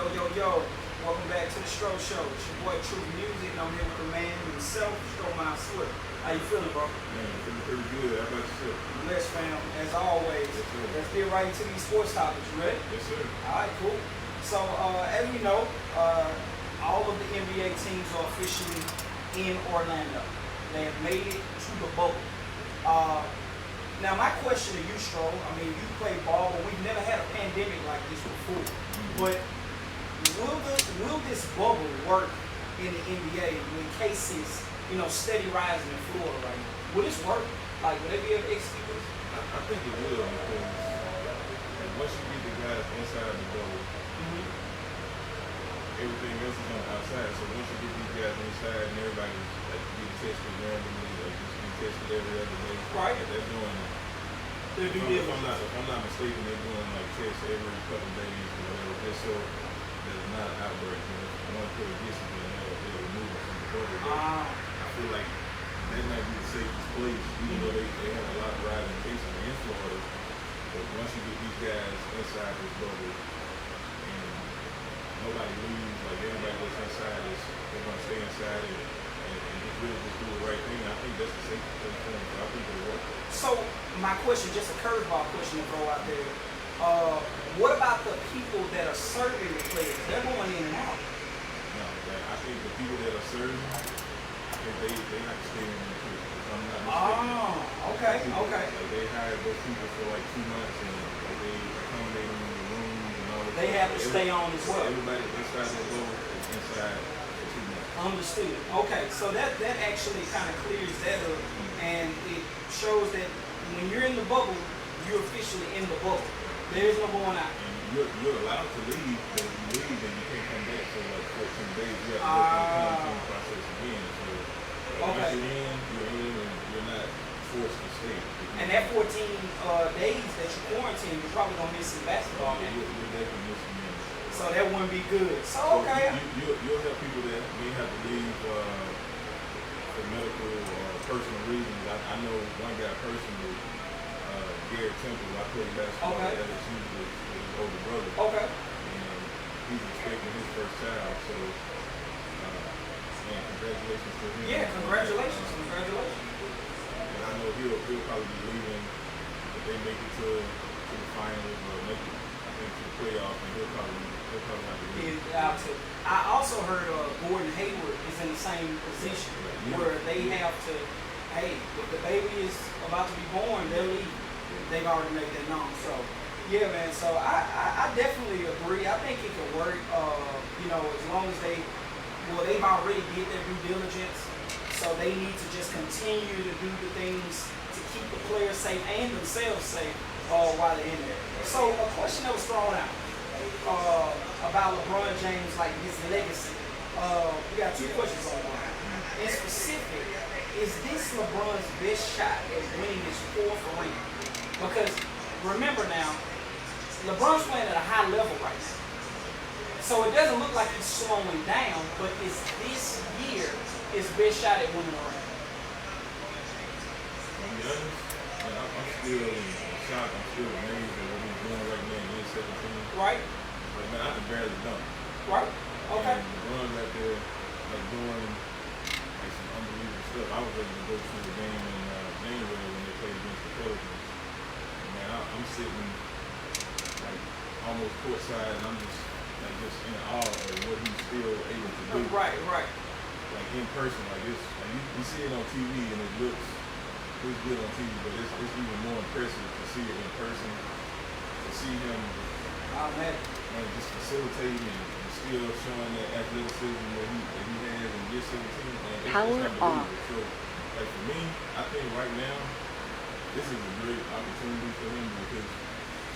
Yo, welcome back to the Stro Show. It's your boy True Music, and I'm here with the man himself, Stro Swift. How you feeling, bro? Man, feeling pretty good. How about yourself? Blessed, fam. As always, yes, sir. Let's get right into these sports topics. You ready? Yes, sir. All right, cool. So, as we know, all of the NBA teams are officially in Orlando. They have made it to the bubble. Now, my question to you, Stro, I mean, you play ball, but we've never had a pandemic like this before. But will this bubble work in the NBA when cases, steady rising in Florida right now? Will this work? Like, will they be able to execute this? I think it will, because once you get the guys inside the bubble, everything else is on the outside. So once you get these guys inside and everybody's like getting tested randomly, like just getting tested every other day, right? They're doing. If I'm not mistaken, they're doing like tests every couple of days or whatever, just so there's not an outbreak. One player gets it, then they'll remove it from the bubble. I feel like that might be the safest place, even though they have a lot of rising cases in Florida. But once you get these guys inside this bubble and nobody leaves, like everybody that's inside they're gonna stay inside and just really just do the right thing. I think that's the safest place for them. So I think it'll work. So my question, just a curveball question to throw out there. What about the people that are serving the players? They're going in and out. No, I think the people that are serving, I think they have to stay in there too. If I'm not mistaken. Okay. Like they hired those people for like 2 months and like they accommodate them in the rooms and all that. They have to stay on as well. Everybody inside the door is inside for 2 months. Understood. Okay, so that actually kind of clears that up, and it shows that when you're in the bubble, you're officially in the bubble. There is no going out. And you're allowed to leave, but if you leave, then you can't come back for like 14 days. You have to go through the quarantine process again. So once you're in, and you're not forced to stay. And that 14 days that you're quarantined, you're probably gonna miss some basketball. You're definitely missing games. So that wouldn't be good. So okay. You'll have people that may have to leave for medical or personal reasons. I know one guy personally, Garrett Temple. I played basketball at LSU with his older brother. Okay. And he's expecting his first child. So, man, congratulations to him. Yeah, congratulations. And I know he'll probably be leaving if they make it to the finals or make it, I think, to the playoffs, and he'll probably have to leave. I also heard Gordon Hayward is in the same position where they have to, hey, if the baby is about to be born, they'll leave. They've already made that known. So, yeah, man. So I definitely agree. I think it can work. As long as they've already did their due diligence. So they need to just continue to do the things to keep the players safe and themselves safe while they're in there. So a question that was thrown out about LeBron James, like his legacy. We got 2 questions on one. In specific, is this LeBron's best shot at winning his 4th ring? Because remember now, LeBron's playing at a high level right now. So it doesn't look like he's slowing down, but is this year his best shot at winning a ring? To be honest, I'm still shocked. I'm still amazed at what he's doing right now in year 17. Right. But man, I can barely dunk. Right. Okay. And LeBron right there, like doing like some unbelievable stuff. I was able to go to the game in January when they played against the Pelicans. I'm sitting like almost courtside, and I'm just in awe of what he's still able to do. Right. Like in person, like this, like you see it on TV and it looks good on TV, but it's even more impressive to see it in person. To see him, just facilitating and still showing that athleticism that he has in year 17. And Power off. So, like for me, I think right now, this is a great opportunity for him because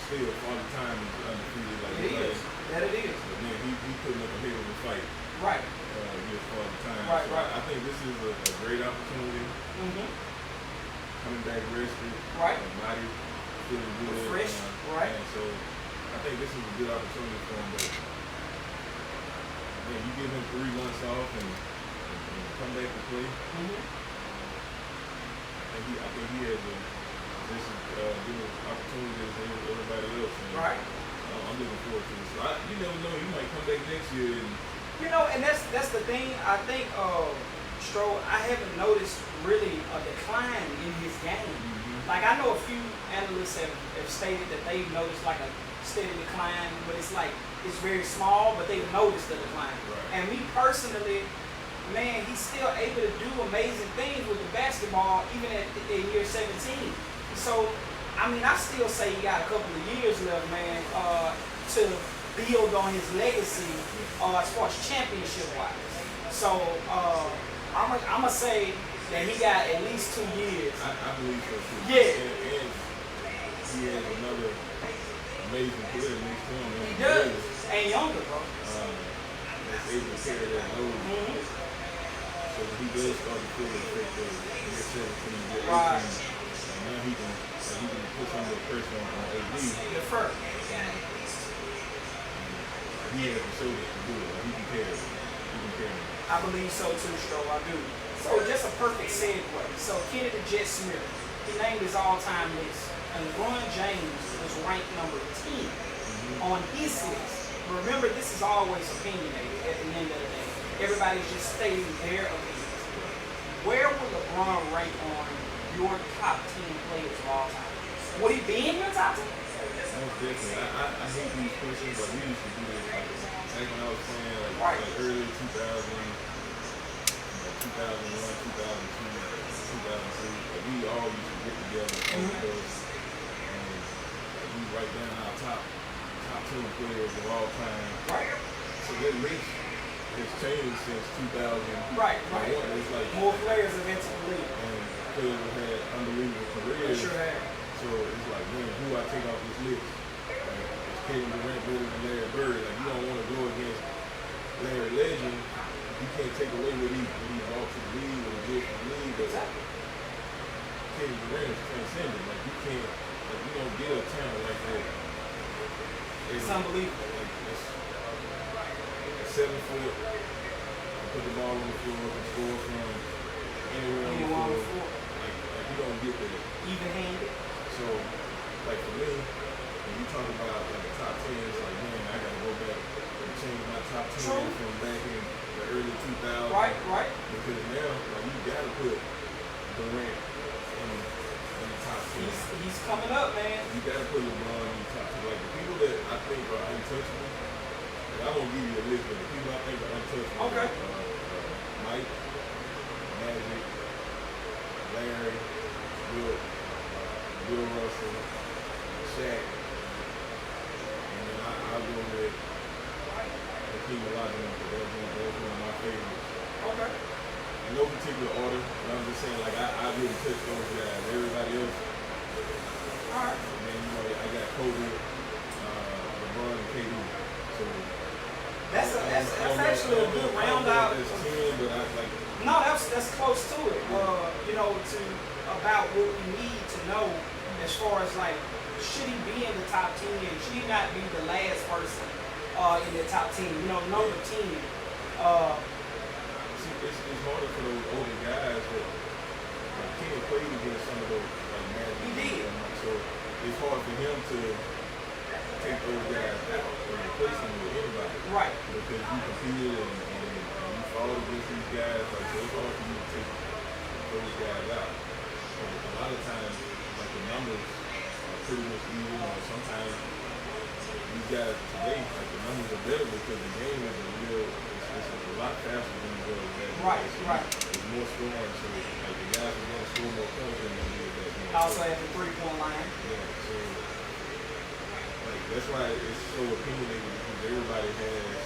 still, all the time, he's undefeated. Like it is. That it is. But man, he putting up a hell of a fight. Right. Just all the time. Right. I think this is a great opportunity. Coming back rested. Right. Body feeling good. Fresh. Right. And so I think this is a good opportunity for him. But man, you give him 3 months off and come back to play. I think he has a just give opportunities to everybody else. And right. I'm looking forward to it. So you never know, he might come back next year. And that's the thing. I think Stro, I haven't noticed really a decline in his game. Mm-hmm. Like I know a few analysts have stated that they've noticed like a steady decline, but it's very small, but they've noticed the decline. Right. And me personally, man, he's still able to do amazing things with the basketball, even at year 17. So, I mean, I still say he got a couple of years left, man, to build on his legacy as far as championship-wise. So, I'm gonna say that he got at least 2 years. I believe so too. Yeah. And he has another amazing career next to him. He does. And younger, bro. That's able to carry that load. Mm-hmm. So when he does start to feel the effect of year 17, year 18, Right. now he can put some of the pressure on AD. The first. He has the shoulders to do it. Like, he can carry it. He can carry it. I believe so too, Stro. I do. So just a perfect segue. So Kenny the Jet Smith, he named his all-time list, and LeBron James was ranked number 10 on his list. But remember, this is always opinionated at the end of the day. Everybody's just stating their opinions. Where would LeBron rank on your top 10 players of all time? Would he be in your top 10? Most definitely. I hate these questions, but we used to do this back when I was playing Right. like early 2000, 2001, 2002, 2003. Like, we all used to get together and we write down our top 10 players of all time. Right. So that list has changed since 2000. Right. It's like More players have entered the league. and players have had unbelievable They careers. sure have. So it's like, man, who I take off this list? Like, is Kevin Durant better than Larry Bird? Like, you don't want to go against Larry Legend. You can't take away what he brought to the league or did for the league. But Kevin Durant is transcendent. Like, you can't, like, you don't get a talent like that. It's unbelievable. Like, it's 7 foot, put the ball on the floor, and score from anywhere on the floor. Like, you don't get that. Even-handed. So, like for me, when you talk about like the top 10, it's like, man, I gotta go back and change my top 10 from back in the early 2000s. Right. Because now, like, you gotta put Durant in the top 10. He's coming up, man. You gotta put LeBron in the top 10. Like the people that I think are untouchable, like, I won't give you a list, but the people I think are untouchable. Okay. Mike, Magic, Larry, Bill Russell, Shaq, and then I'll go with Hakeem Olajuwon because that was one of my favorites. Okay. In no particular order, but I'm just saying, like, I really touch those guys. Everybody else. All right. And then, I got Kobe, LeBron, and KD. So That's actually a good round out. That's 10, but I like. No, that's close to it. About what we need to know as far as like, should he be in the top 10? Should he not be the last person in the top 10? Number 10. It's harder for those older guys that like Kenny played against some of those like Magic. He did. So it's hard for him to take those guys out or replace them with anybody. Right. Because you competed and you fought against these guys. Like, so it's hard for you to take those guys out. So a lot of times, like, the numbers are pretty much even, or sometimes these guys today, like, the numbers are better because the game is it's a lot faster than it was back then. Right. There's more scoring, so like the guys are going to score more points than they did back then. Also at the 3-point line. Yeah, so like that's why it's so opinionated because everybody has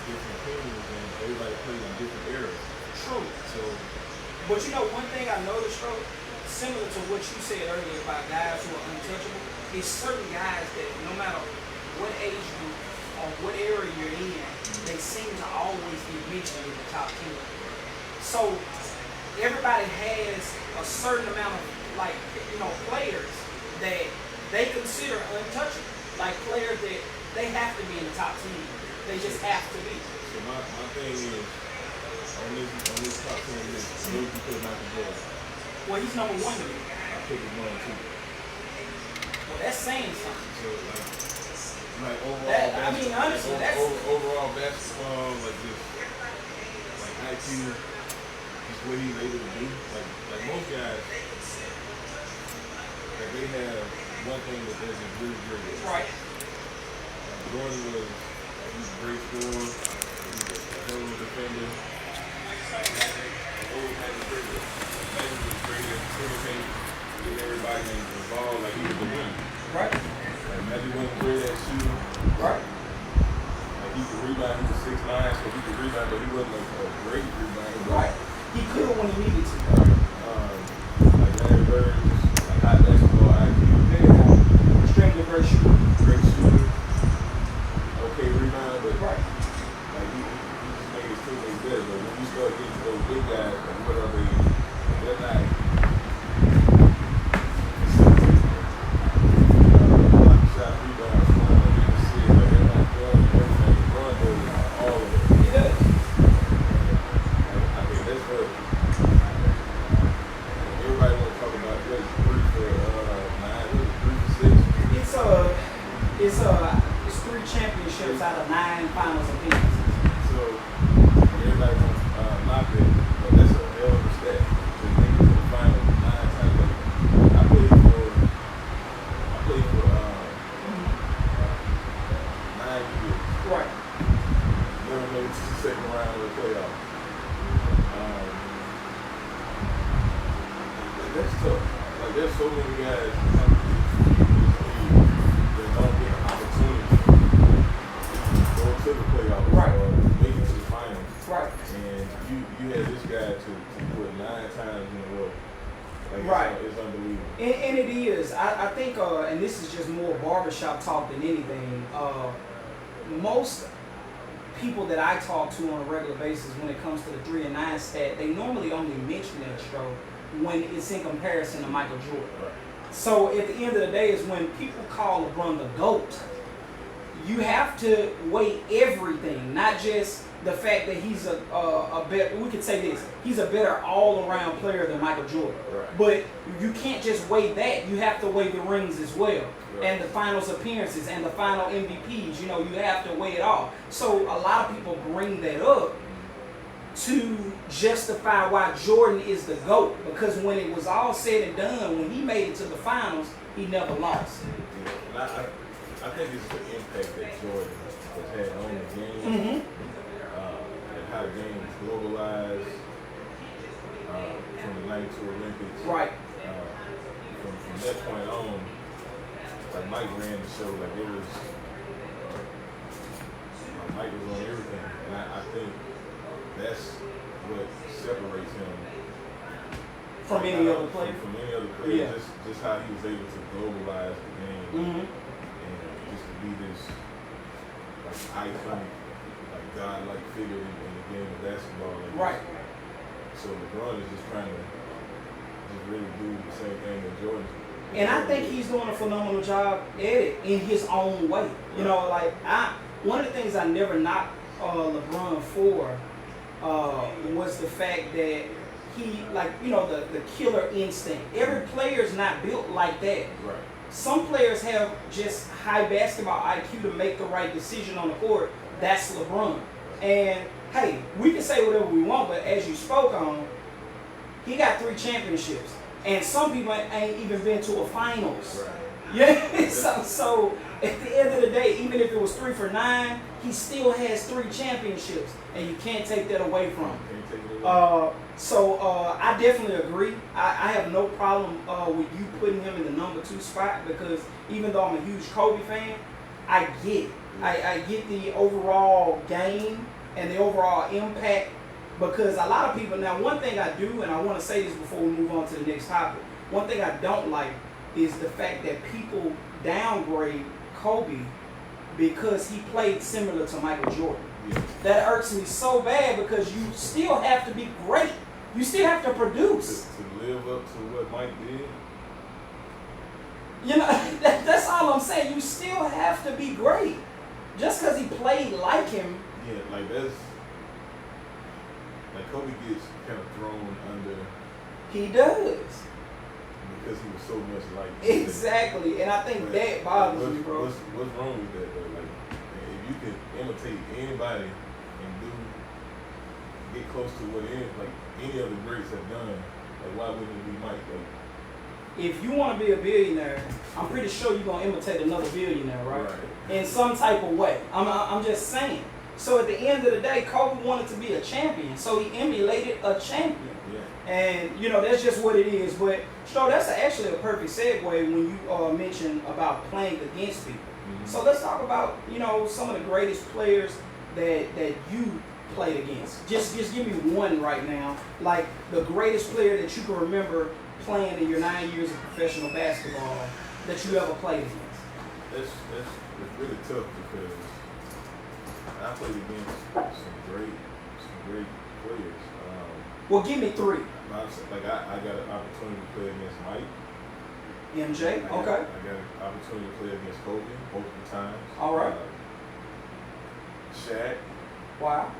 different opinions and everybody plays in different eras. True. So, but one thing I noticed, Stro, similar to what you said earlier about guys who are untouchable, is certain guys that no matter what age group or what area you're in, they seem to always be mentioned in the top 10. So everybody has a certain amount of players that they consider untouchable. Like players that they have to be in the top 10. They just have to be. so my thing is on this top 10 list, where would you put Michael Jordan? Well, he's number 1 to me. I put LeBron too. Well, that's saying something. So like Like overall I mean, honestly, that's overall basketball, like just like IQ, just what he's able to do. Like most guys, like they have one thing that they're just really great at. right. Jordan was he's a great scorer, he's a hell of a defender. Always had the great Magic was great at facilitating, getting everybody involved, like he was the winner. Right. Like Magic wasn't great at shooting. Right. Like he could rebound, he was 6'9", so he could rebound, but he wasn't a great rebounder. Right. He could when he needed to. Like Larry Bird, just like high basketball IQ. Very high. Extremely great shooter. Great shooter. Okay rebounder, but right. Like he just made his teammates better. But when you start getting to those big guys, like what are they? They're not. Shot rebound, scoring, and assist. Like they're not doing everything. LeBron does all of it. He does. I think that's what everybody want to talk about. Just 3 for 9, 3 for 6. It's 3 championships out of 9 finals appearances. So everybody wants knock it, but that's a hell of a stat. To make it to the final 9 times. Like I played for 9 years. Right. Never made it to the second round of the playoffs. That's tough. Like there's so many guys that come to this league that don't get an opportunity to go to the playoffs right. or make it to the finals. Right. And you had this guy to put 9 times in a row. Like right. It's unbelievable. And it is. I think, and this is just more barbershop talk than anything, most people that I talk to on a regular basis when it comes to the 3 and 9 stat, they normally only mention that stroke when it's in comparison to Michael Jordan. Right. So at the end of the day is when people call LeBron the GOAT, you have to weigh everything, not just the fact that he's a better, we could say this, he's a better all-around player than Michael Jordan. Right. But you can't just weigh that, you have to weigh the rings as well. Right. And the finals appearances and the final MVPs, you have to weigh it all. So a lot of people bring that up to justify why Jordan is the GOAT, because when it was all said and done, when he made it to the finals, he never lost. Yeah. And I think it's the impact that Jordan has had on the game, and how the game is globalized from the 92 Olympics. Right. From that point on, like Mike ran the show, like it was, Mike was on everything, and I think that's what separates him from any other player. From any other player, Yeah. just how he was able to globalize the game, and just to be this like iconic, like God-like figure in the game of basketball. Like Right. So LeBron is just trying to just really do the same thing that Jordan. And I think he's doing a phenomenal job at it in his own way. One of the things I never knocked LeBron for was the fact that he, the killer instinct. Every player's not built like that. Right. Some players have just high basketball IQ to make the right decision on the court. That's LeBron. And hey, we can say whatever we want, but as you spoke on, he got 3 championships. And some people ain't even been to a finals. Right. Yeah. so at the end of the day, even if it was 3 for 9, he still has 3 championships, and you can't take that away from him. I definitely agree. I have no problem with you putting him in the number 2 spot, because even though I'm a huge Kobe fan, I get it. I get the overall game and the overall impact, because a lot of people, now one thing I do, and I want to say this before we move on to the next topic, one thing I don't like is the fact that people downgrade Kobe because he played similar to Michael Jordan. Yeah. That irks me so bad, because you still have to be great. You still have to produce. To live up to what Mike did. That's all I'm saying. You still have to be great. Just because he played like him. Yeah, that's Kobe gets kind of thrown under. He does. because he was so much like exactly, and I think that bothers me, bro. What's wrong with that though? Like, if you can imitate anybody and get close to what any of the greats have done, like why wouldn't it be Mike? Like, if you want to be a billionaire, I'm pretty sure you're gonna imitate another billionaire, right? In some type of way. I'm just saying. So at the end of the day, Kobe wanted to be a champion, so he emulated a champion. Yeah. And that's just what it is. But Stro, that's actually a perfect segue when you mentioned about playing against people. Mm-hmm. So let's talk about some of the greatest players that you played against. Just give me one right now, like the greatest player that you can remember playing in your 9 years of professional basketball that you ever played against. It's really tough because I played against some great players. Well, give me three. Like I got an opportunity to play against Mike. MJ, okay. I got an opportunity to play against Kobe multiple times. All right. Shaq. Wow.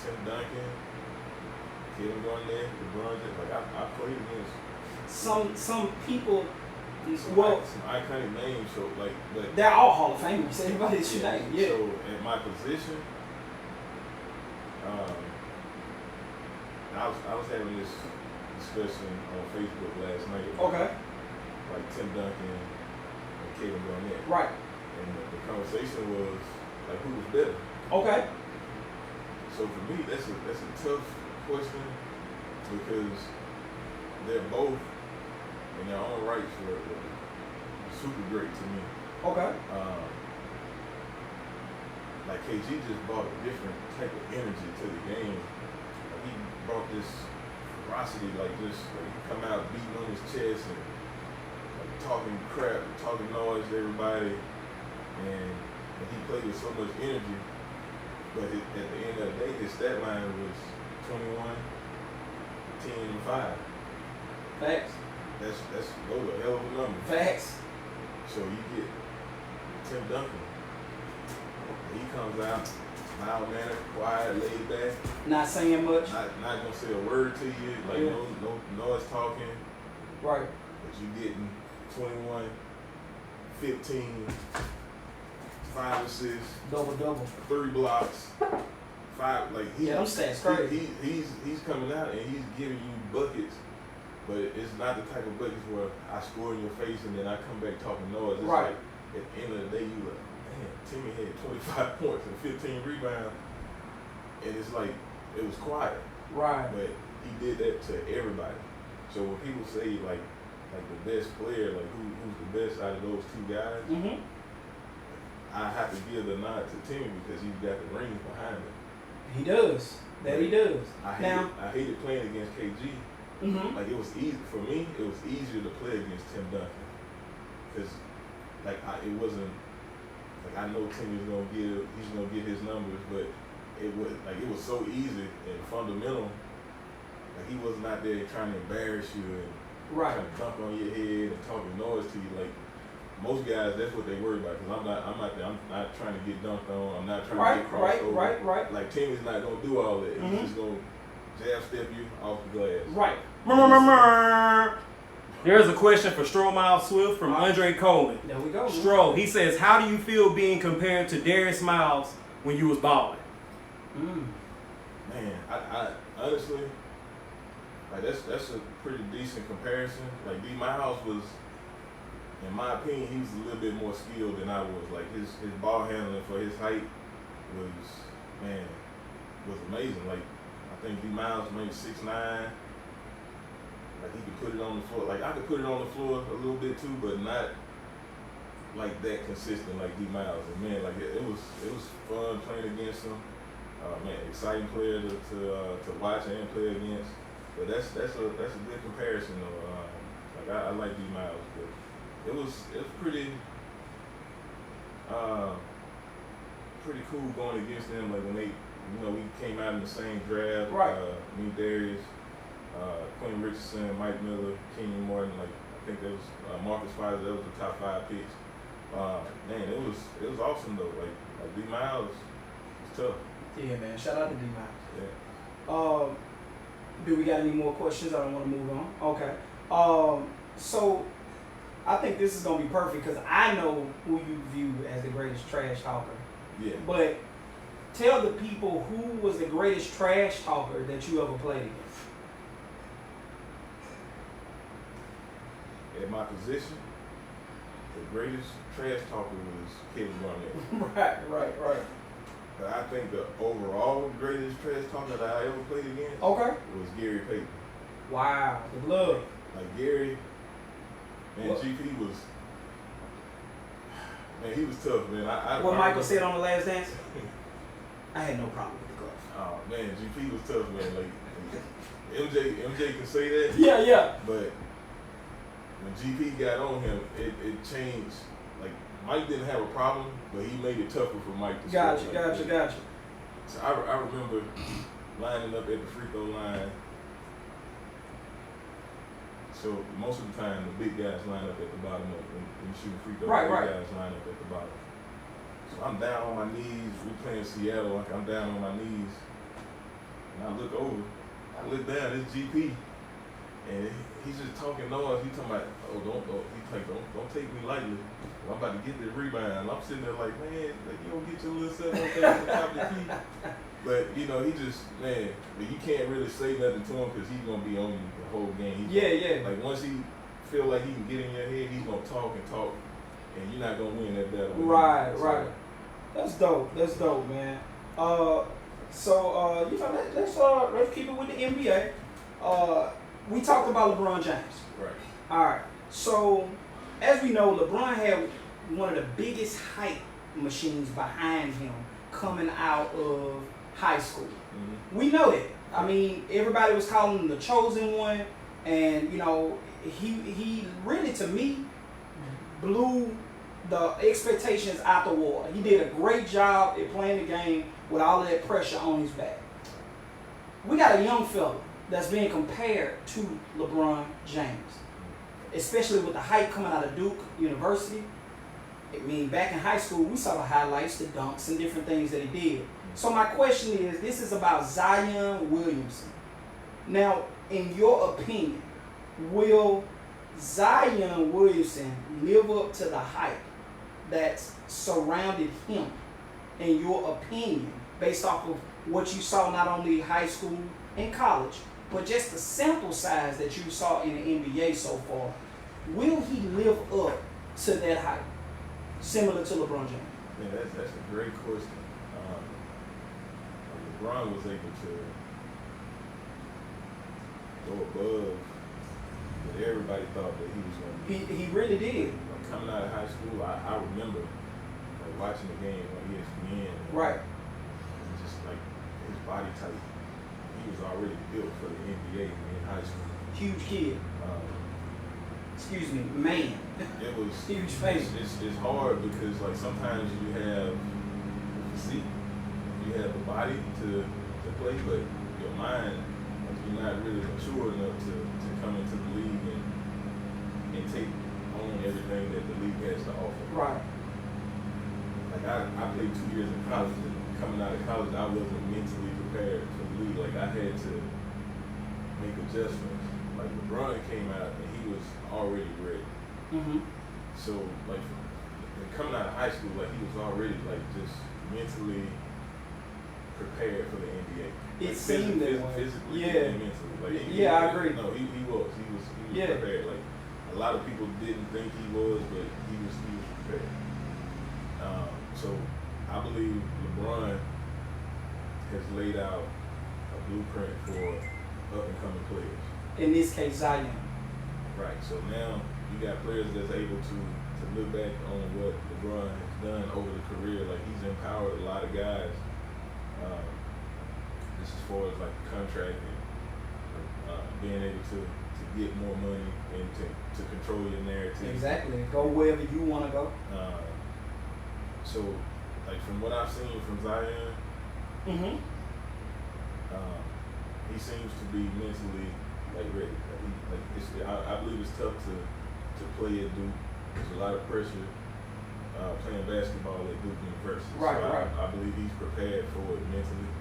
Tim Duncan. Kevin Garnett, LeBron James. Like I played against some people. some iconic names. So but they're all Hall of Famers. Everybody that you name. Yeah. So at my position, I was having this discussion on Facebook last night. Okay. Like Tim Duncan and Kevin Garnett. Right. And the conversation was like, who was better? Okay. So for me, that's a tough question because they're both in their own rights were super great to me. Okay. Like KG just brought a different type of energy to the game. Like he brought this ferocity, like he come out beating on his chest and like talking crap, talking noise to everybody, and he played with so much energy. But at the end of the day, his stat line was 21, 10, and 5. Facts. That's a hell of a number. Facts. So you get Tim Duncan. He comes out, mild mannered, quiet, laid back. Not saying much. Not gonna say a word to you. Like no noise talking. Right. But you getting 21, 15, 5 assists, double, 3 blocks, 5 like them stats crazy. He's coming out and he's giving you buckets, but it's not the type of buckets where I score in your face and then I come back talking noise. It's right. Like at the end of the day you like, man, Timmy had 25 points and 15 rebounds, and it's like it was quiet. Right. But he did that to everybody. So when people say like the best player, like who's the best out of those two guys. Mm-hmm. I have to give the nod to Timmy because he's got the rings behind him. He does. He does. I hated playing against KG. Mm-hmm. Like it was easy for me. It was easier to play against Tim Duncan because it wasn't like I know Timmy's gonna get his numbers, but it was so easy and fundamental. Like he was not there trying to embarrass you and trying to dunk on your head and talking noise to you like. Most guys, that's what they worry about. Because I'm not trying to get dunked on. I'm not trying to get crossed over. Right. Like Timmy's not gonna do all that. Mm-hmm. He's just gonna jab step you off the glass. Right. There's a question for Stro Miles Swift from Andre Coleman. There we go. Stro, he says, how do you feel being compared to Darius Miles when you was balling? Man, I honestly, like that's a pretty decent comparison. Like D Miles was. In my opinion, he was a little bit more skilled than I was. Like his ball handling for his height was amazing. Like I think D Miles maybe 6'9". Like he could put it on the floor. Like I could put it on the floor a little bit too, but not like that consistent like D Miles. And man, like it was fun playing against him. Man, exciting player to watch and play against. But that's a good comparison though. Like I like D Miles, but. It was pretty cool going against them. Like when we came out in the same draft. Right. Me, Darius, Quentin Richardson, Mike Miller, Kenyon Martin. Like I think that was Marcus Fizer. That was the top 5 picks. Man, it was awesome though. Like D Miles was tough. Yeah, man. Shout out to D Miles. Yeah. Do we got any more questions? I don't want to move on. Okay. So I think this is gonna be perfect because I know who you view as the greatest trash talker. Yeah. But tell the people who was the greatest trash talker that you ever played against. At my position, the greatest trash talker was Kevin Garnett. Right. But I think the overall greatest trash talker that I ever played against Okay. was Gary Payton. Wow, the glove. Like Gary, man, What? GP was, man, he was tough, man. What Michael said on The Last Dance? I had no problem with the glove. Oh man, GP was tough, man. Like MJ can say that. Yeah. But when GP got on him, it changed. Like Mike didn't have a problem, but he made it tougher for Mike to score. Gotcha. So I remember lining up at the free throw line. So most of the time, the big guys line up at the bottom of when you shoot free throws. Right. The big guys line up at the bottom. So I'm down on my knees. We playing Seattle. Like I'm down on my knees, and I look over. I look down. It's GP, and he's just talking noise. He's talking about, he's like, don't take me lightly. I'm about to get this rebound. I'm sitting there like, man, like you don't get your little self up there at the top of the key. But you know, he just, man, but you can't really say nothing to him because he's gonna be on you the whole game. Yeah. Like once he feel like he can get in your head, he's gonna talk, and you're not gonna win that battle. Right. That's dope, man. So let's keep it with the NBA. We talked about LeBron James. Right. All right. So as we know, LeBron had one of the biggest hype machines behind him coming out of high school. Mm-hmm. We know that. I mean, everybody was calling him the chosen one, and you know, he really, to me, blew the expectations out the water. He did a great job at playing the game with all of that pressure on his back. We got a young fella that's being compared to LeBron James, especially with the hype coming out of Duke University. I mean, back in high school, we saw the highlights, the dunks, and different things that he did. So my question is, this is about Zion Williamson. Now, in your opinion, will Zion Williamson live up to the hype that's surrounded him, in your opinion, based off of what you saw not only high school and college, but just the sample size that you saw in the NBA so far? Will he live up to that hype, similar to LeBron James? Yeah, that's a great question. LeBron was able to go above what everybody thought that he was going to be. He really did. Like, coming out of high school, I remember like watching the game on ESPN. Right. And just like his body type, he was already built for the NBA in high school. Huge kid. Excuse me, man. It was huge face. It's hard because like sometimes you have physique, you have the body to play, but your mind, like, you're not really mature enough to come into the league and take on everything that the league has to offer. Right. Like I played 2 years in college, and coming out of college, I wasn't mentally prepared for the league. Like I had to make adjustments. Like LeBron came out and he was already ready. Mm-hmm. So like coming out of high school, like he was already like just mentally prepared for the NBA. It Like, seemed that way. physically Yeah. and mentally. Like, I agree. No, he was Yeah. prepared. Like a lot of people didn't think he was, but he was prepared. So I believe LeBron has laid out a blueprint for up and coming players. In this case, Zion. Right. So now you got players that's able to look back on what LeBron has done over the career. Like he's empowered a lot of guys. Just as far as like contracting, being able to get more money and to control your narrative. Exactly. Go wherever you want to go. So, like from what I've seen from Zion, Mm-hmm. he seems to be mentally like ready. I believe it's tough to play at Duke. There's a lot of pressure playing basketball at Duke University. Right, so right. I believe he's prepared for it mentally.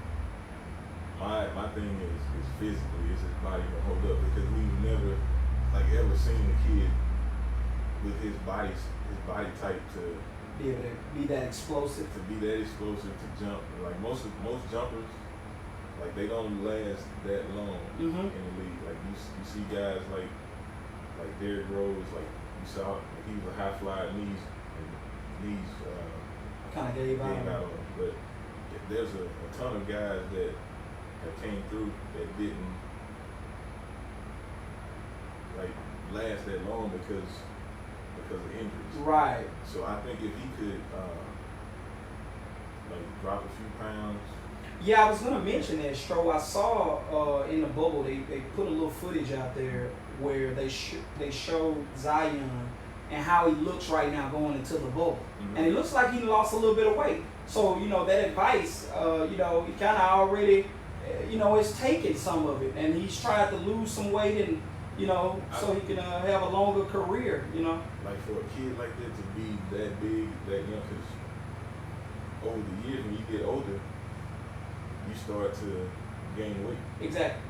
My thing is physically, is his body gonna hold up, because we've never like ever seen a kid with his body type to be able to be that explosive. To jump. Like most jumpers, like they don't last that long in the league. Like you see guys like Derrick Rose, like you saw he was a high flyer, knees kind of gave out on him. But there's a ton of guys that came through that didn't like last that long because of injuries. Right. So I think if he could like drop a few pounds. Yeah, I was gonna mention that, Stro. I saw in the bubble they put a little footage out there where they showed Zion and how he looks right now going into the bubble, and it looks like he lost a little bit of weight. So that advice, he kind of already, is taking some of it, and he's tried to lose some weight and. So he can have a longer career, Like for a kid like that to be that big, that young, because over the years, when you get older, you start to gain weight. Exactly.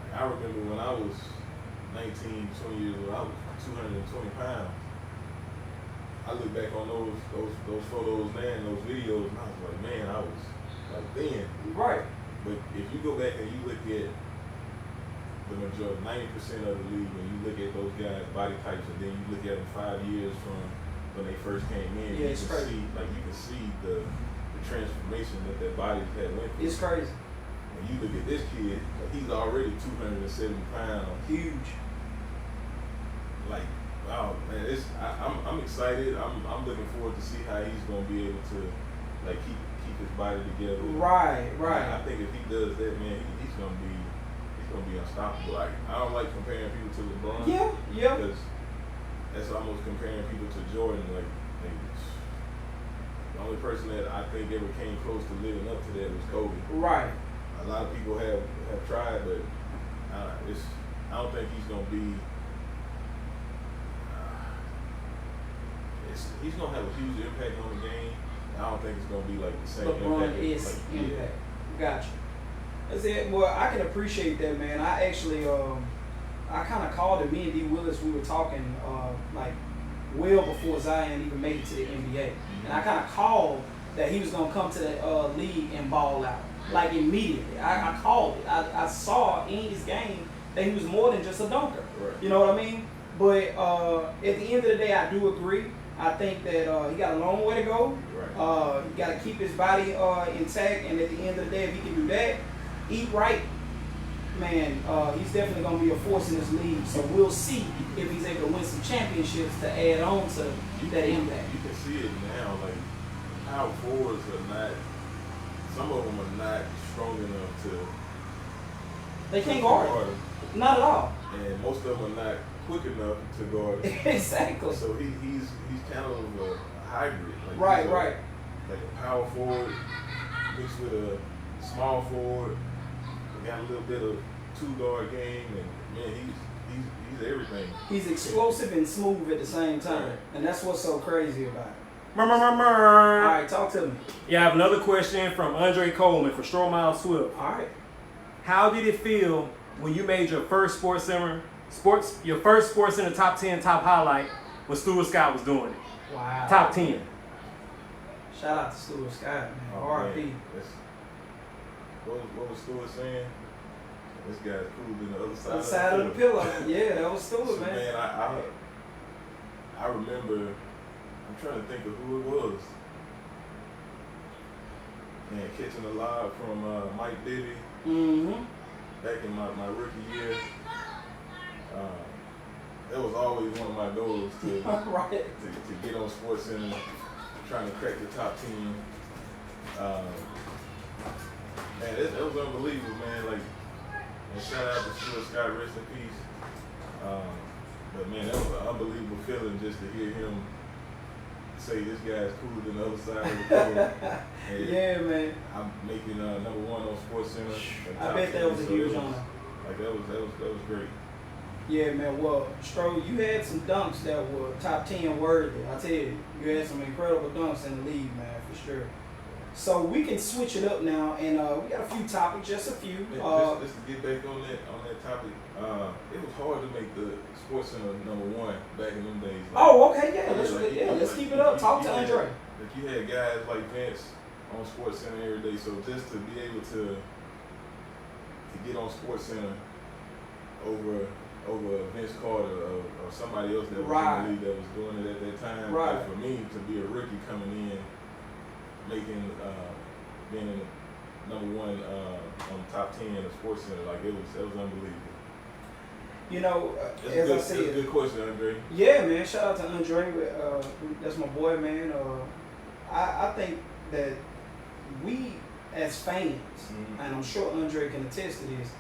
Like I remember when I was 19, 20 years old, I was 220 pounds. I look back on those photos now and those videos, and I was like, man, I was like thin. Right. But if you go back and you look at the majority, 90% of the league, when you look at those guys' body types, and then you look at them 5 years from when they first came in, you can see the transformation that their bodies had went through. It's crazy. When you look at this kid, he's already 270 pounds. Huge. Like, wow, man, I'm excited. I'm looking forward to see how he's gonna be able to like keep his body together. Right. I think if he does that, man, he's gonna be unstoppable. Like I don't like comparing people to LeBron. Yeah. Because that's almost comparing people to Jordan. Like the only person that I think ever came close to living up to that was Kobe. Right. A lot of people have tried, but I don't think he's gonna be. He's gonna have a huge impact on the game. I don't think it's gonna be like the same LeBron is impact. Gotcha. That's it. Well, I can appreciate that, man. I actually, I kind of called it. Me and D. Willis, we were talking like well before Zion even made it to the NBA, and I kind of called that he was gonna come to the league and ball out like immediately. I called it. I saw in his game that he was more than just a dunker. Right. You know what I mean? But at the end of the day, I do agree. I think that he got a long way to go. Right. He got to keep his body intact, and at the end of the day, if he can do that, eat right, man, he's definitely going to be a force in this league. So we'll see if he's able to win some championships to add on to that impact. You can see it now. Like power forwards are not. Some of them are not strong enough to. They can't guard. Not at all. And most of them are not quick enough to guard. Exactly. So he's kind of a hybrid. Like Right. Like a power forward mixed with a small forward. He got a little bit of two-guard game, and man, he's everything. He's explosive and smooth at the same time, and that's what's so crazy about it. All All right, talk to me. Yeah, I have another question from Andre Coleman for Stro Mile Swift. All right. How did it feel when you made your first Sports Center top 10 top highlight when Stuart Scott was doing it? Wow. Top 10. Shout out to Stuart Scott, man. R.I.P. What was Stuart saying? This guy's cool than the other side. Other side of the pillow. Yeah, that was Stuart, So, man. man, I remember. I'm trying to think of who it was. Man, catching a lob from Mike Bibby. Mm-hmm. Back in my rookie year. That was always one of my goals to Right. to get on SportsCenter, trying to crack the top 10. Man, that was unbelievable, man. Like, and shout out to Stuart Scott, rest in peace. But man, that was an unbelievable feeling just to hear him say this guy's cooler than the other side of the court. Yeah, man. I'm making number one on SportsCenter. I bet that was a huge honor. Like that was great. Yeah, man. Well, Stro, you had some dunks that were top 10 worthy. I tell you, you had some incredible dunks in the league, man, for sure. So we can switch it up now, and we got a few topics, just a few. Just to get back on that topic, it was hard to make the Sports Center #1 back in them days. Like, oh, okay, yeah. Let's keep it up. Talk to Andre. Like you had guys like Vince on Sports Center every day, so just to be able to get on Sports Center over Vince Carter or somebody else that was in the league that was doing it at that time. Right. Like for me to be a rookie coming in, making being in the #1 on the top 10 of Sports Center, like that was unbelievable. You know, That's a good question, Andre. Yeah, man. Shout out to Andre. That's my boy, man. I think that we as fans, and I'm sure Andre can attest to this,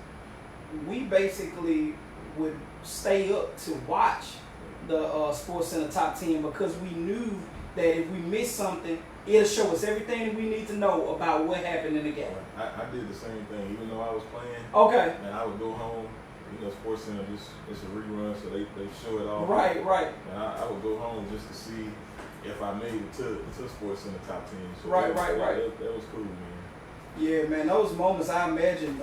we basically would stay up to watch the Sports Center top 10 because we knew that if we missed something, it'll show us everything that we need to know about what happened in the game. I did the same thing, even though I was playing. Okay. And I would go home. You know, Sports Center it's a rerun, so they show it all. Right. And I would go home just to see if I made it to Sports Center top 10. So Right. That was cool, man. Yeah, man. Those moments I imagine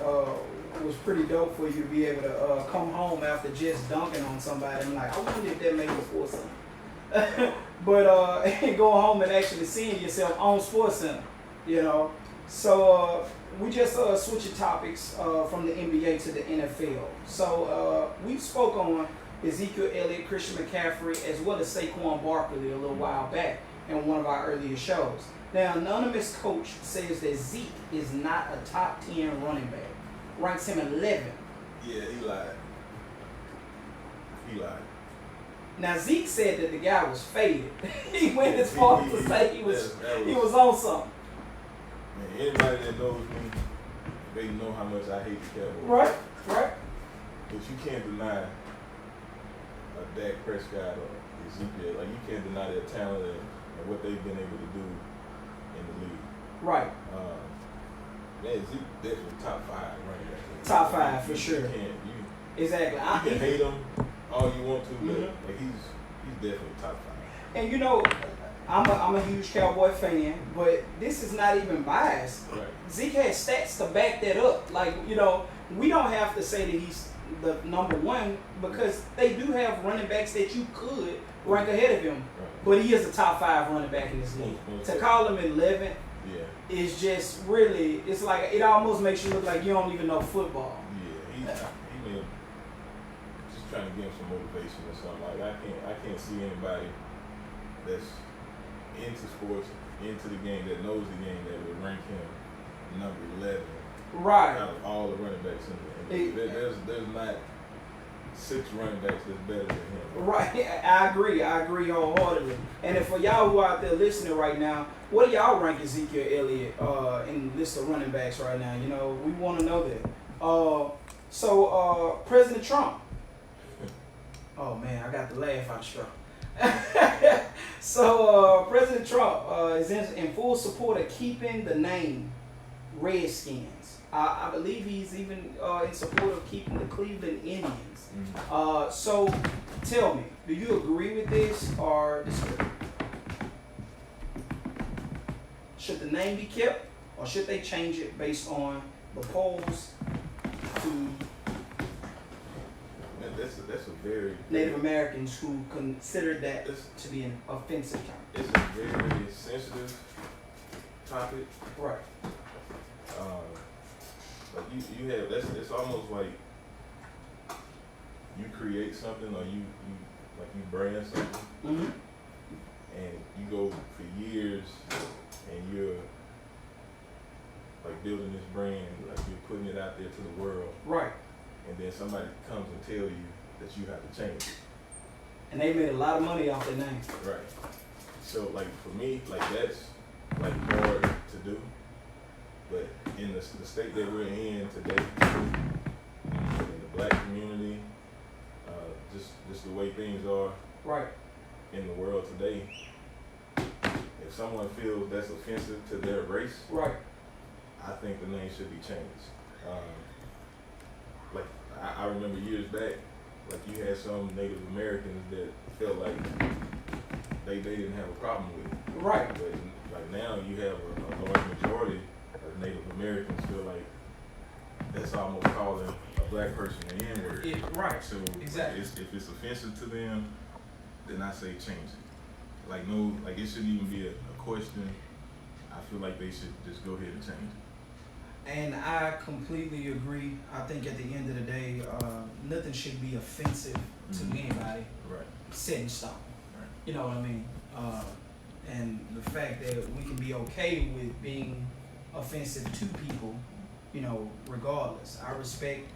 was pretty dope for you to be able to come home after just dunking on somebody. I'm like, I wonder if that made me Sports Center. But going home and actually seeing yourself on Sports Center, you know. So we just switching topics from the NBA to the NFL. So we spoke on Ezekiel Elliott, Christian McCaffrey, as well as Saquon Barkley a little while back in one of our earlier shows. Now, anonymous coach says that Zeke is not a top 10 running back. Ranks him 11. Yeah, he lied. Now, Zeke said that the guy was faded. He went as far as to say he was on something. Man, anybody that knows me, they know how much I hate the Cowboys. Right. But you can't deny a Dak Prescott or Ezekiel. Like, you can't deny their talent and what they've been able to do in the league. Right. Man, Zeke definitely top 5 running back. Top 5 for sure. Exactly. You can hate him all you want to, but like he's definitely top 5. And you know, I'm a huge Cowboy fan, but this is not even biased. Right. Zeke has stats to back that up. Like, you know, we don't have to say that he's the #1 because they do have running backs that you could rank ahead of him. Right. But he is a top 5 running back in this league. To call him 11 is just really, it's like, it almost makes you look like you don't even know football. Yeah, he may just trying to give him some motivation or something. Like, I can't see anybody that's into sports, into the game, that knows the game, that would rank him number 11. Right. Out of all the running backs in the there's not 6 running backs that's better than him. Right, I agree wholeheartedly. And if for y'all who are out there listening right now, what do y'all rank Ezekiel Elliott in the list of running backs right now? You know, we want to know that. So President Trump. Oh man, I got the laugh out of straw. So President Trump is in full support of keeping the name Redskins. I believe he's even in support of keeping the Cleveland Indians. So tell me, do you agree with this or disagree? Should the name be kept or should they change it based on the polls to that's a very Native Americans who consider that to be an offensive term? It's a very sensitive topic. Right. Like you have it's almost like you create something or you brand something, and you go for years and you're like building this brand, like you're putting it out there to the world, right? And then somebody comes and tell you that you have to change it. And they made a lot of money off their name. Right. So like for me, like that's like hard to do. But in the state that we're in today, in the black community, just the way things are right in the world today, if someone feels that's offensive to their race, right, I think the name should be changed. Like I remember years back, like you had some Native Americans that felt like they didn't have a problem with it. Right. But like now you have a large majority of Native Americans feel like that's almost calling a black person the N-word. Right. So exactly. if it's offensive to them, then I say change it. Like no, like it shouldn't even be a question. I feel like they should just go ahead and change it. And I completely agree. I think at the end of the day, nothing should be offensive to anybody. Right. Set in stone. Right. You know what I mean? And the fact that we can be okay with being offensive to people, you know, regardless. I respect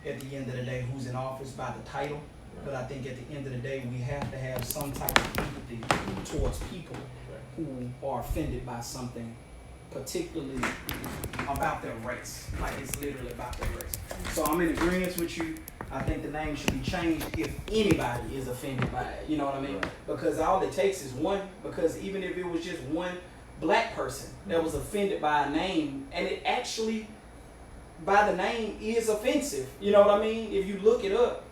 at the end of the day who's in office by the title, but I think at the end of the day we have to have some type of empathy towards people who are offended by something, particularly about their race. Like it's literally about their race. So I'm in agreement with you. I think the name should be changed if anybody is offended by it. You know what I mean? Because all it takes is one. Because even if it was just one black person that was offended by a name, and it actually, by the name, is offensive. You know what I mean? If you look it up,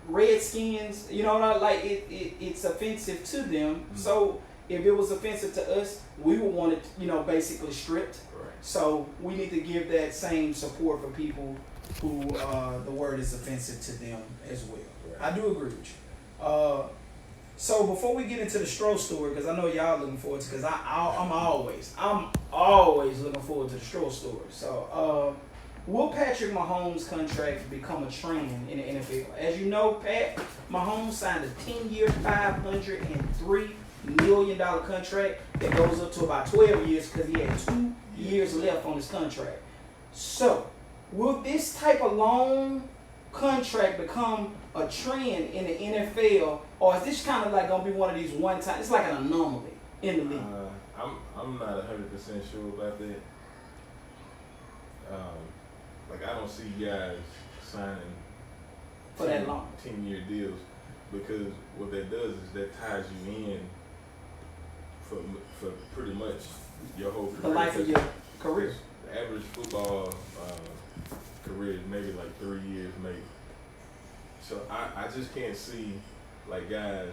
redskins, you know what I like? It's offensive to them. So if it was offensive to us, we would want it, you know, basically stripped. So we need to give that same support for people who the word is offensive to them as well. I do agree with you. So before we get into the Stro story, because I know y'all looking forward to, because I'm always looking forward to the Stro story. So will Patrick Mahomes' contract become a trend in the NFL? As you know, Pat Mahomes signed a 10-year, $503 million contract that goes up to about 12 years because he had 2 years left on his contract. So will this type of long contract become a trend in the NFL, or is this kind of like gonna be one of these one time? It's like an anomaly in the league. I'm not 100% sure about that. Like I don't see guys signing for that long 10-year deals, because what that does is that ties you in for pretty much your whole career. The life of your career. The average football career is maybe like 3 years, maybe. So I just can't see like guys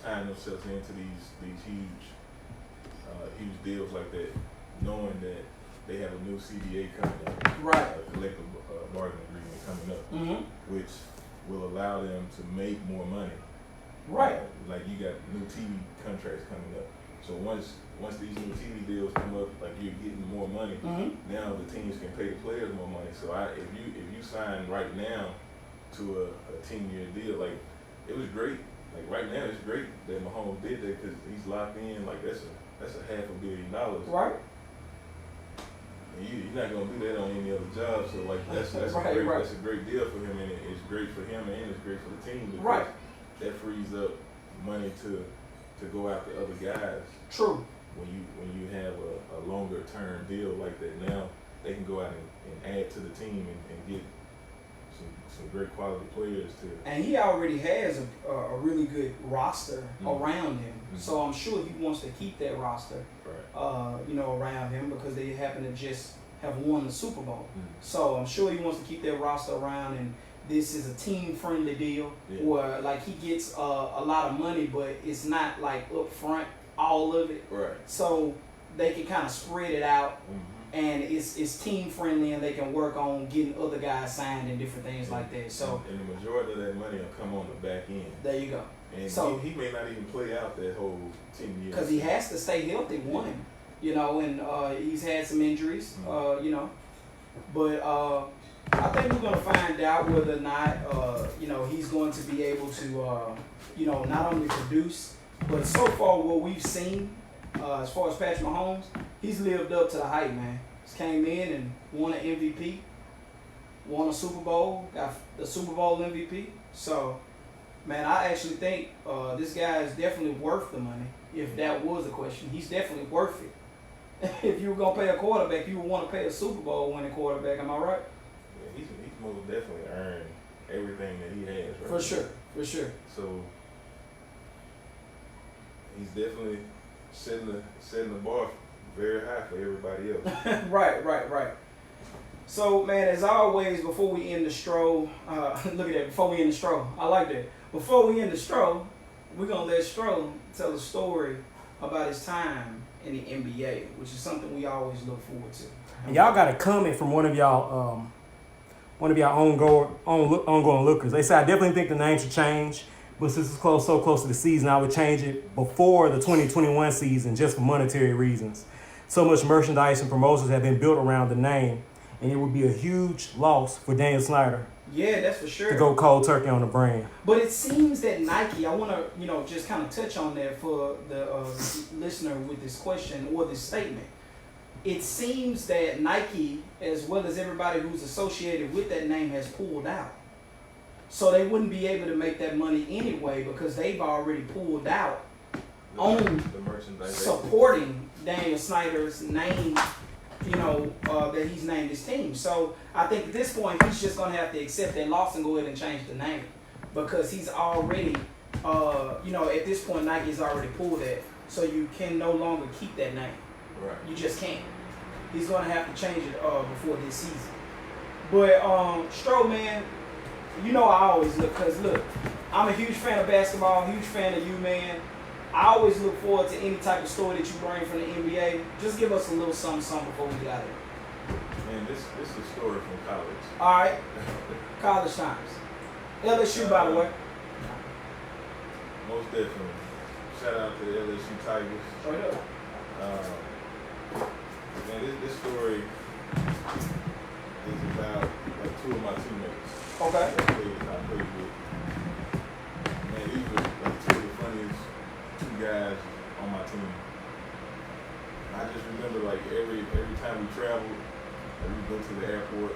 tying themselves into these huge deals like that, knowing that they have a new CBA coming up, right? A collective bargaining agreement coming up, which will allow them to make more money, right? Like you got new TV contracts coming up. So once these new TV deals come up, like you're getting more money. Now the teams can pay the players more money. So if you sign right now to a 10-year deal, like it was great. Like right now, it's great that Mahomes did that because he's locked in. Like that's a $500 million, right? And you're not gonna do that on any other job. So like that's right, that's a great deal for him, and it's great for him and it's great for the team because that frees up money to go after other guys. True. When you have a longer term deal like that, now they can go out and add to the team and get some great quality players too. And he already has a really good roster around him, so I'm sure he wants to keep that roster, you know, around him because they happen to just have won the Super Bowl. So I'm sure he wants to keep that roster around, and this is a team-friendly deal where like he gets a lot of money, but it's not like up front all of it. Right. So they can kind of spread it out. And it's team friendly, and they can work on getting other guys signed and different things like that. So and the majority of that money will come on the back end. There you go. And so he may not even play out that whole 10 years. Because he has to stay healthy, one, you know, and he's had some injuries, you know. But I think we're gonna find out whether or not you know, he's going to be able to you know, not only produce, but so far what we've seen. As far as Patrick Mahomes, he's lived up to the hype, man. He's came in and won an MVP, won a Super Bowl, got the Super Bowl MVP. So, man, I actually think this guy is definitely worth the money. If that was the question, he's definitely worth it. If you were gonna pay a quarterback, you would want to pay a Super Bowl winning quarterback. Am I right? Yeah, he's most definitely earned everything that he has. Right? For sure, for sure. So he's definitely setting the bar very high for everybody else. Right. So, man, as always, before we end the Stro, look at that, before we end the Stro, I like that. Before we end the Stro, we're going to let Stro tell a story about his time in the NBA, which is something we always look forward to. And y'all got a comment from one of y'all ongoing lookers. They say, I definitely think the name should change, but since it's so close to the season, I would change it before the 2021 season just for monetary reasons. So much merchandise and promotions have been built around the name, and it would be a huge loss for Daniel Snyder. Yeah, that's for sure. To go cold turkey on the brand. But it seems that Nike, I want to, just kind of touch on that for the listener with this question or this statement. It seems that Nike, as well as everybody who's associated with that name, has pulled out. So they wouldn't be able to make that money anyway because they've already pulled out on the merchandise supporting Daniel Snyder's name, that he's named his team. So I think at this point, he's just going to have to accept that loss and go ahead and change the name because he's already, at this point, Nike's already pulled that. So you can no longer keep that name. Right. You just can't. He's going to have to change it before this season. But, Stro, man, I always look, because look, I'm a huge fan of basketball, huge fan of you, man. I always look forward to any type of story that you bring from the NBA. Just give us a little something before we get out of here. Man, this is a story from college. All right. College times. LSU, by the way. Most definitely. Shout out to the LSU Tigers. Straight up. Man, this story is about like two of my teammates. Okay. I played with. Man, these were like two of the funniest two guys on my team. I just remember like every time we traveled, like we go to the airport,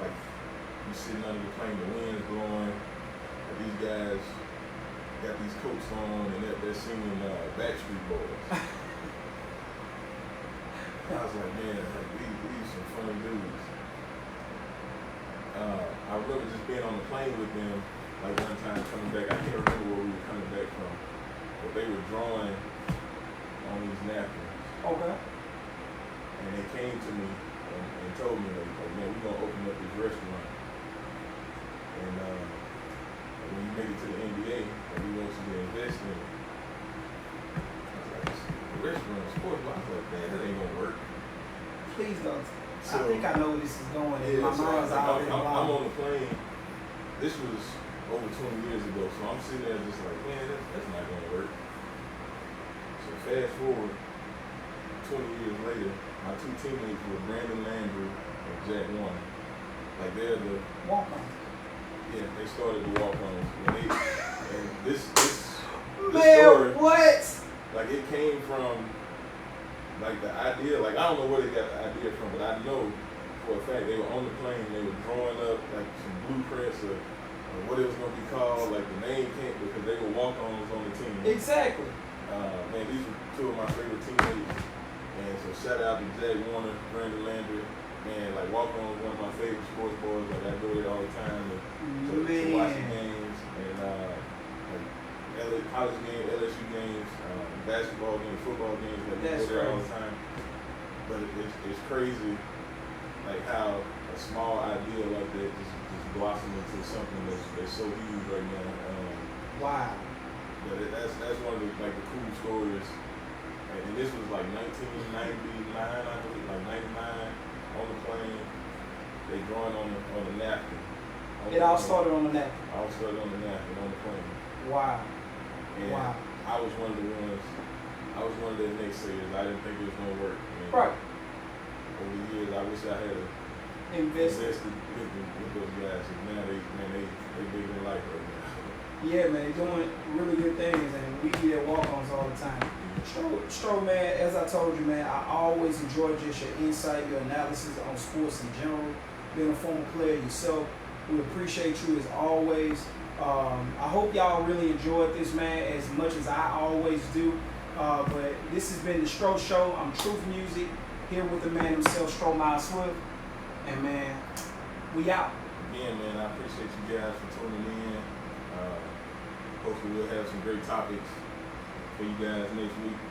like you sitting under the plane, the wind's blowing, and these guys got these coats on and they're singing Backstreet Boys. I was like, man, like, these some funny dudes. I remember just being on the plane with them, like one time coming back. I can't remember where we were coming back from, but they were drawing on these napkins. Okay. And they came to me and told me, like, man, we're going to open up this restaurant. And when you make it to the NBA, and we want you to invest in it. I was like, the restaurant, sports, I was like, man, that ain't going to work. Please don't. So, I think I know where this is going. Yeah, My mind's already I'm on the plane. This was over 20 years ago, so I'm sitting there just like, man, that's not going to work. So fast forward 20 years later, my two teammates were Brandon Landry and Jack Warner. Like they're the walk-on. Yeah, they started the walk-ons. And this Man, story, what? like it came from like the idea, like I don't know where they got the idea from, but I know for a fact they were on the plane, they were drawing up like some blueprints of what it was gonna be called, like the name came because they were walk-ons on the team. Exactly. Man, these were two of my favorite teammates. And so shout out to Jack Warner, Brandon Landry. Man, like walk-on was one of my favorite sports boys. Like I go there all the time to watch the games and like college games, LSU games, basketball games, football games. Like we go there all the time. But it's crazy, like how a small idea like that just blossomed into something that's so huge right now. Wow. But that's one of the like the cool stories. And this was like 1999, I believe, like 99 on the plane. They drawing on the napkin. It all started on the napkin. All started on the napkin on the plane. Wow. And wow. I was one of the ones. I was one of the naysayers. I didn't think it was gonna work. And right. Over the years, I wish I had invested with those guys. And now they bigger than life right now. Yeah, man, they're doing really good things, and we be at walk-ons all the time. Stro, man, as I told you, man, I always enjoy just your insight, your analysis on sports in general. Being a former player yourself, we appreciate you as always. I hope y'all really enjoyed this, man, as much as I always do. But this has been the Stro Show. I'm Truth Music, here with the man himself, Stro Miles Swift. And, man, we out. Again, man, I appreciate you guys for tuning in. Hopefully we'll have some great topics for you guys next week.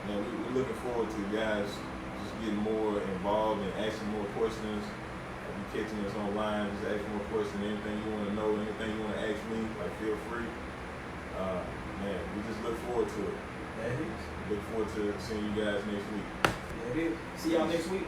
Man, we're looking forward to you guys just getting more involved and asking more questions. If you're catching us online, just ask more questions. Anything you want to know, anything you want to ask me, like feel free. Man, we just look forward to it. That is. Look forward to seeing you guys next week. That is. See y'all next week.